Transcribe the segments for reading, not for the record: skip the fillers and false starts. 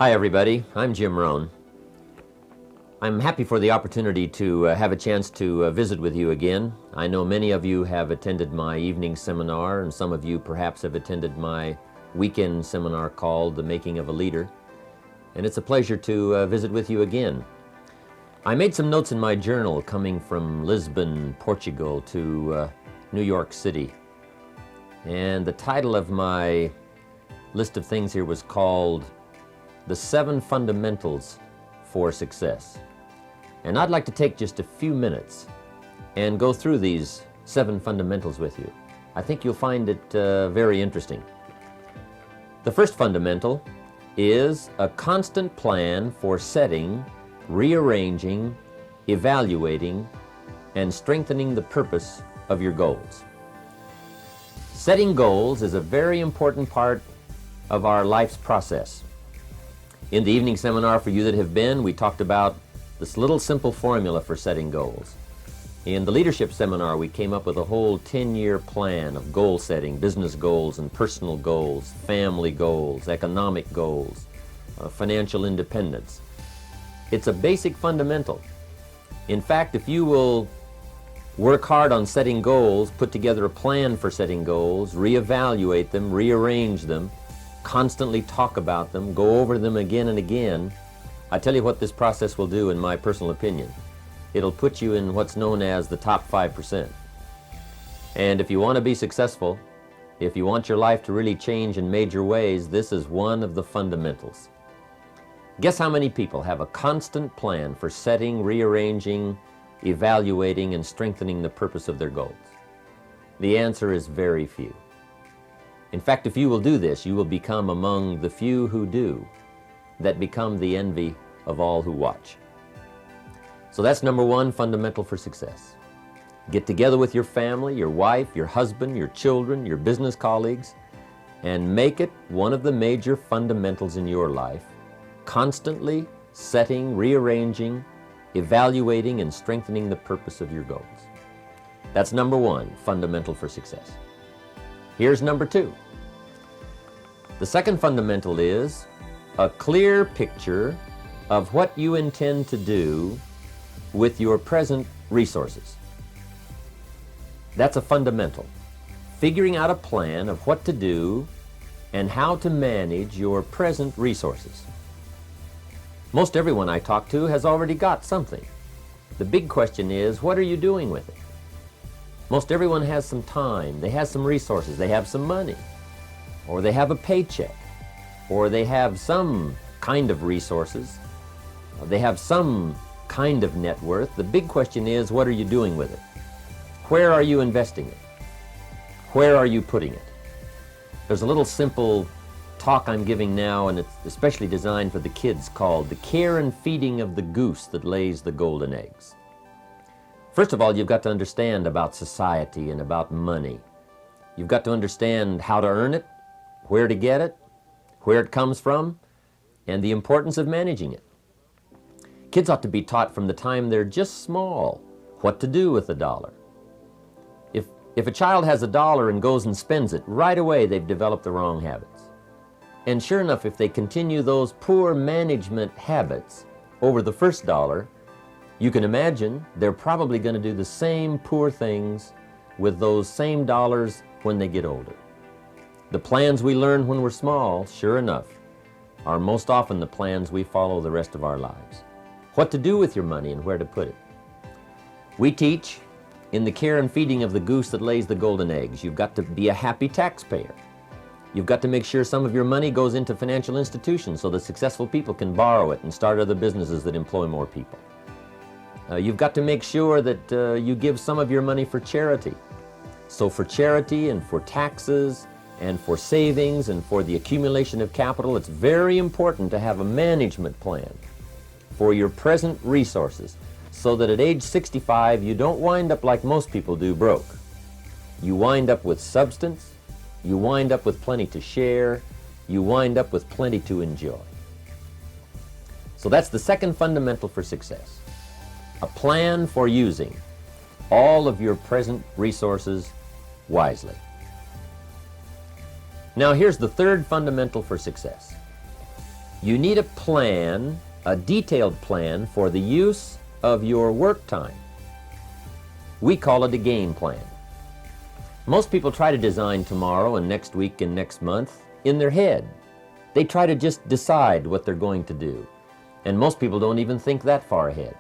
Hi everybody, I'm Jim Rohn. I'm happy for the opportunity to have a chance to visit with you again. I know many of you have attended my evening seminar, and some of you perhaps have attended my weekend seminar called The Making of a Leader. And it's a pleasure to visit with you again. I made some notes in my journal coming from Lisbon, Portugal to New York City. And the title of my list of things here was called The 7 Fundamentals for Success. And I'd like to take just a few minutes and go through these 7 fundamentals with you. I think you'll find it very interesting. The first fundamental is a constant plan for setting, rearranging, evaluating, and strengthening the purpose of your goals. Setting goals is a very important part of our life's process. In the evening seminar, for you that have been, we talked about this little simple formula for setting goals. In the leadership seminar, we came up with a whole 10-year plan of goal setting, business goals and personal goals, family goals, economic goals, financial independence. It's a basic fundamental. In fact, if you will work hard on setting goals, put together a plan for setting goals, reevaluate them, rearrange them, constantly talk about them, go over them again and again, I tell you what this process will do in my personal opinion. It'll put you in what's known as the top 5%. And if you want to be successful, if you want your life to really change in major ways, this is one of the fundamentals. Guess how many people have a constant plan for setting, rearranging, evaluating, and strengthening the purpose of their goals? The answer is very few. In fact, if you will do this, you will become among the few who do, that become the envy of all who watch. So that's number 1 fundamental for success. Get together with your family, your wife, your husband, your children, your business colleagues, and make it one of the major fundamentals in your life, constantly setting, rearranging, evaluating, and strengthening the purpose of your goals. That's number 1 fundamental for success. Here's number 2. The second fundamental is a clear picture of what you intend to do with your present resources. That's a fundamental. Figuring out a plan of what to do and how to manage your present resources. Most everyone I talk to has already got something. The big question is, what are you doing with it? Most everyone has some time, they have some resources, they have some money, or they have a paycheck, or they have some kind of resources, or they have some kind of net worth. The big question is, what are you doing with it? Where are you investing it? Where are you putting it? There's a little simple talk I'm giving now, and it's especially designed for the kids, called The Care and Feeding of the Goose That Lays the Golden Eggs. First of all, you've got to understand about society and about money. You've got to understand how to earn it, where to get it, where it comes from, and the importance of managing it. Kids ought to be taught from the time they're just small what to do with a dollar. If a child has a dollar and goes and spends it, right away they've developed the wrong habits. And sure enough, if they continue those poor management habits over the first dollar, you can imagine they're probably going to do the same poor things with those same dollars when they get older. The plans we learn when we're small, sure enough, are most often the plans we follow the rest of our lives. What to do with your money and where to put it. We teach in The Care and Feeding of the Goose That Lays the Golden Eggs, you've got to be a happy taxpayer. You've got to make sure some of your money goes into financial institutions so that successful people can borrow it and start other businesses that employ more people. You've got to make sure that you give some of your money for charity. So for charity and for taxes and for savings and for the accumulation of capital, it's very important to have a management plan for your present resources so that at age 65 you don't wind up like most people do, broke. You wind up with substance, you wind up with plenty to share, you wind up with plenty to enjoy. So that's the second fundamental for success. A plan for using all of your present resources wisely. Now here's the third fundamental for success. You need a plan, a detailed plan for the use of your work time. We call it a game plan. Most people try to design tomorrow and next week and next month in their head. They try to just decide what they're going to do. And most people don't even think that far ahead.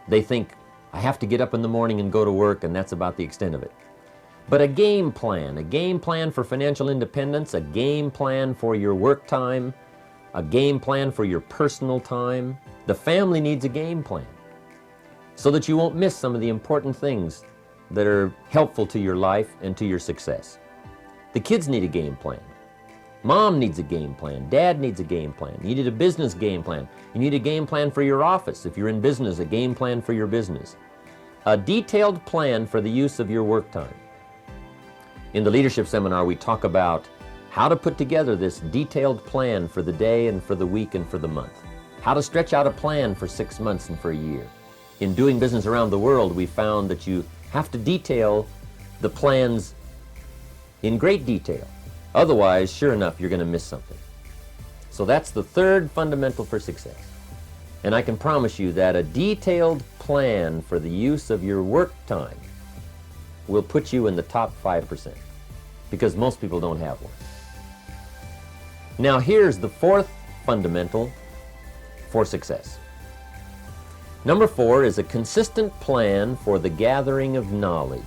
They think, I have to get up in the morning and go to work, and that's about the extent of it. But a game plan for financial independence, a game plan for your work time, a game plan for your personal time. The family needs a game plan so that you won't miss some of the important things that are helpful to your life and to your success. The kids need a game plan. Mom needs a game plan. Dad needs a game plan. You need a business game plan. You need a game plan for your office. If you're in business, a game plan for your business. A detailed plan for the use of your work time. In the leadership seminar, we talk about how to put together this detailed plan for the day and for the week and for the month. How to stretch out a plan for 6 months and for a year. In doing business around the world, we found that you have to detail the plans in great detail. Otherwise, sure enough, you're going to miss something. So that's the third fundamental for success. And I can promise you that a detailed plan for the use of your work time will put you in the top 5%, because most people don't have one. Now here's the fourth fundamental for success. Number 4 is a consistent plan for the gathering of knowledge.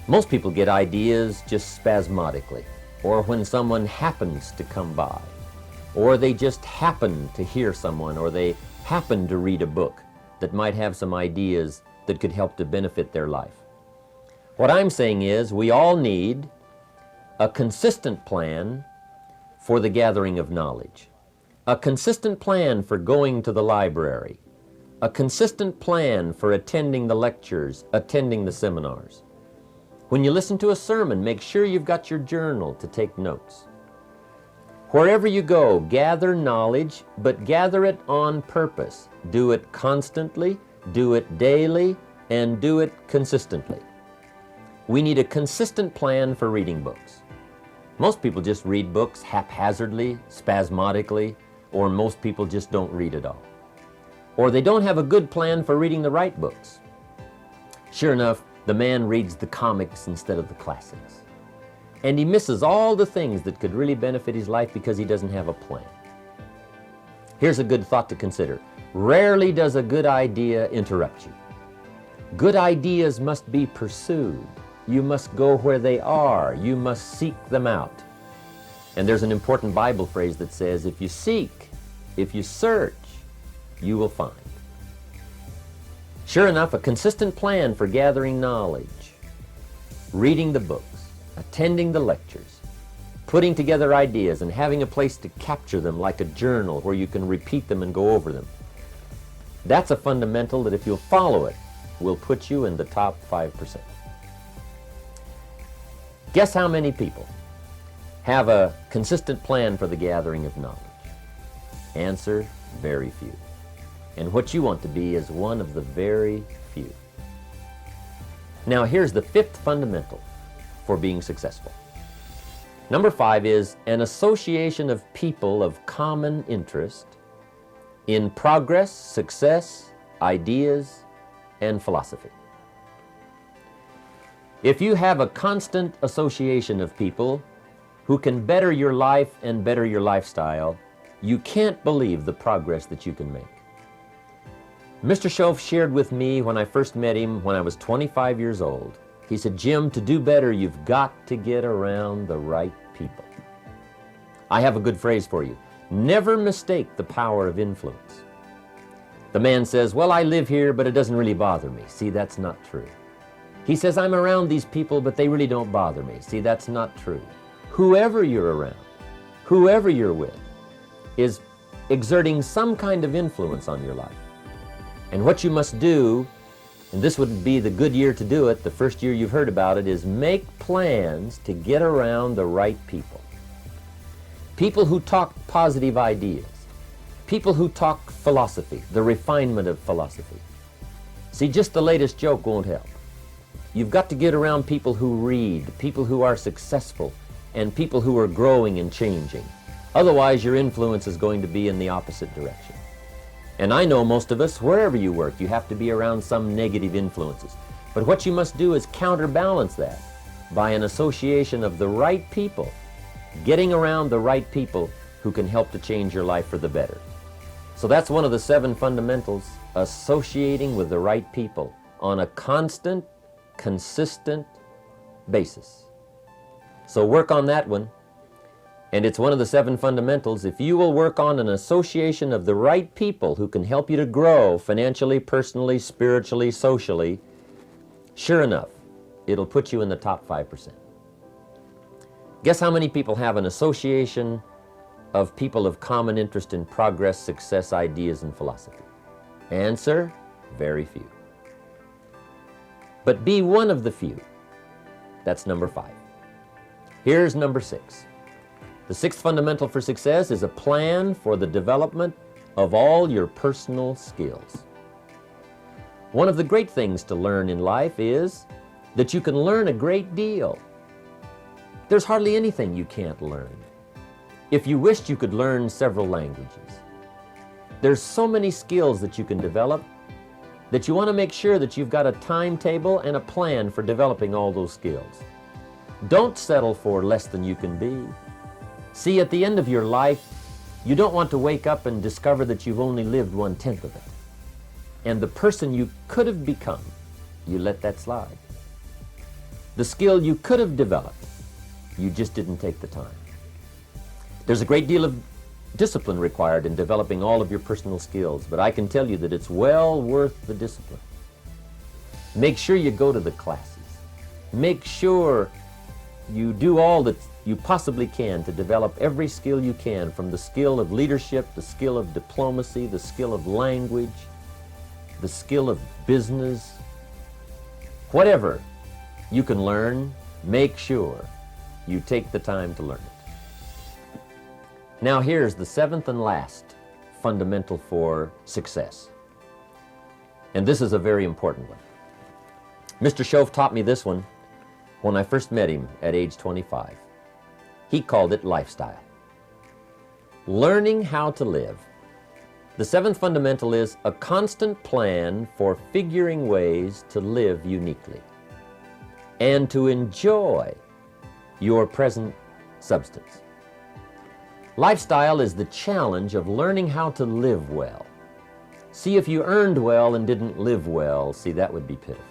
Most people get ideas just spasmodically, or when someone happens to come by, or they just happen to hear someone, or they happen to read a book that might have some ideas that could help to benefit their life. What I'm saying is we all need a consistent plan for the gathering of knowledge, a consistent plan for going to the library, a consistent plan for attending the lectures, attending the seminars. When you listen to a sermon, make sure you've got your journal to take notes. Wherever you go, gather knowledge, but gather it on purpose. Do it constantly, do it daily, and do it consistently. We need a consistent plan for reading books. Most people just read books haphazardly, spasmodically, or most people just don't read at all. Or they don't have a good plan for reading the right books. Sure enough, the man reads the comics instead of the classics. And he misses all the things that could really benefit his life because he doesn't have a plan. Here's a good thought to consider. Rarely does a good idea interrupt you. Good ideas must be pursued. You must go where they are. You must seek them out. And there's an important Bible phrase that says, if you seek, if you search, you will find. Sure enough, a consistent plan for gathering knowledge, reading the books, attending the lectures, putting together ideas and having a place to capture them like a journal where you can repeat them and go over them. That's a fundamental that if you'll follow it, will put you in the top 5%. Guess how many people have a consistent plan for the gathering of knowledge? Answer, very few. And what you want to be is one of the very few. Now here's the fifth fundamental for being successful. Number 5 is an association of people of common interest in progress, success, ideas, and philosophy. If you have a constant association of people who can better your life and better your lifestyle, you can't believe the progress that you can make. Mr. Shoaff shared with me when I first met him when I was 25 years old. He said, Jim, to do better, you've got to get around the right people. I have a good phrase for you. Never mistake the power of influence. The man says, well, I live here, but it doesn't really bother me. See, that's not true. He says, I'm around these people, but they really don't bother me. See, that's not true. Whoever you're around, whoever you're with, is exerting some kind of influence on your life. And what you must do, and this would be the good year to do it, the first year you've heard about it, is make plans to get around the right people. People who talk positive ideas. People who talk philosophy, the refinement of philosophy. See, just the latest joke won't help. You've got to get around people who read, people who are successful, and people who are growing and changing. Otherwise, your influence is going to be in the opposite direction. And I know most of us, wherever you work, you have to be around some negative influences. But what you must do is counterbalance that by an association of the right people, getting around the right people who can help to change your life for the better. So that's one of the 7 fundamentals, associating with the right people on a constant, consistent basis. So work on that one. And it's one of the 7 fundamentals. If you will work on an association of the right people who can help you to grow financially, personally, spiritually, socially, sure enough, it'll put you in the top 5%. Guess how many people have an association of people of common interest in progress, success, ideas, and philosophy? Answer, very few. But be one of the few. That's number 5. Here's number 6. The 6th fundamental for success is a plan for the development of all your personal skills. One of the great things to learn in life is that you can learn a great deal. There's hardly anything you can't learn. If you wished, you could learn several languages. There's so many skills that you can develop that you want to make sure that you've got a timetable and a plan for developing all those skills. Don't settle for less than you can be. See, at the end of your life, you don't want to wake up and discover that you've only lived 1/10 of it. And the person you could have become, you let that slide. The skill you could have developed, you just didn't take the time. There's a great deal of discipline required in developing all of your personal skills, but I can tell you that it's well worth the discipline. Make sure you go to the classes. Make sure you do all that you possibly can to develop every skill you can, from the skill of leadership, the skill of diplomacy, the skill of language, the skill of business. Whatever you can learn, make sure you take the time to learn it. Now here's the 7th and last fundamental for success. And this is a very important one. Mr. Shoaff taught me this one when I first met him at age 25. He called it lifestyle. Learning how to live. The 7th fundamental is a constant plan for figuring ways to live uniquely and to enjoy your present substance. Lifestyle is the challenge of learning how to live well. See, if you earned well and didn't live well, see, that would be pitiful.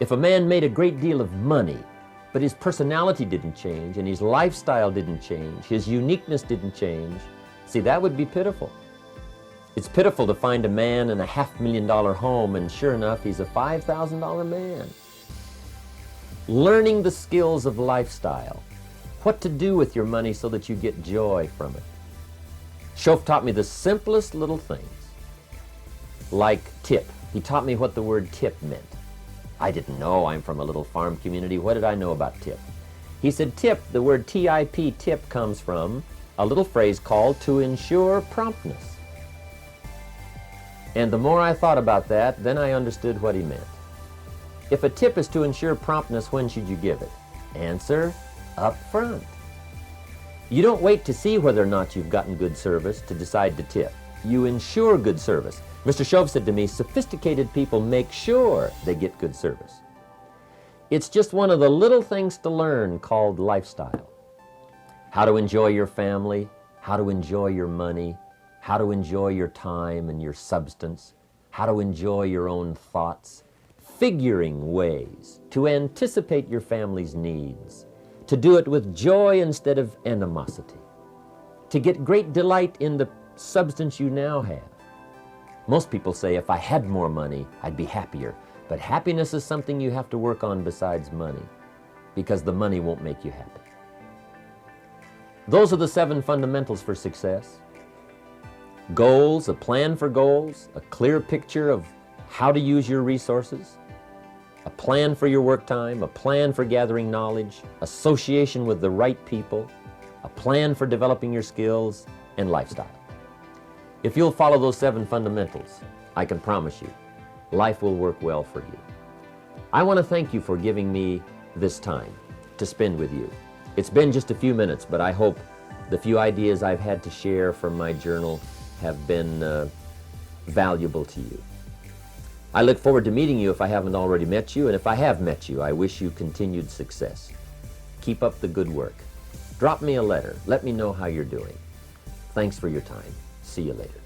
If a man made a great deal of money, but his personality didn't change and his lifestyle didn't change, his uniqueness didn't change, see, that would be pitiful. It's pitiful to find a man in a $500,000 home and sure enough, he's a $5,000 man. Learning the skills of lifestyle, what to do with your money so that you get joy from it. Shoaff taught me the simplest little things, like tip. He taught me what the word tip meant. I didn't know. I'm from a little farm community. What did I know about tip? He said tip, the word T-I-P, tip, comes from a little phrase called to ensure promptness. And the more I thought about that, then I understood what he meant. If a tip is to ensure promptness, when should you give it? Answer, up front. You don't wait to see whether or not you've gotten good service to decide to tip. You ensure good service. Mr. Shoaff said to me, sophisticated people make sure they get good service. It's just one of the little things to learn called lifestyle. How to enjoy your family, how to enjoy your money, how to enjoy your time and your substance, how to enjoy your own thoughts, figuring ways to anticipate your family's needs, to do it with joy instead of animosity, to get great delight in the substance you now have. Most people say, if I had more money, I'd be happier. But happiness is something you have to work on besides money, because the money won't make you happy. Those are the 7 fundamentals for success. Goals, a plan for goals, a clear picture of how to use your resources, a plan for your work time, a plan for gathering knowledge, association with the right people, a plan for developing your skills, and lifestyle. If you'll follow those 7 fundamentals, I can promise you, life will work well for you. I want to thank you for giving me this time to spend with you. It's been just a few minutes, but I hope the few ideas I've had to share from my journal have been valuable to you. I look forward to meeting you if I haven't already met you, and if I have met you, I wish you continued success. Keep up the good work. Drop me a letter. Let me know how you're doing. Thanks for your time. See you later.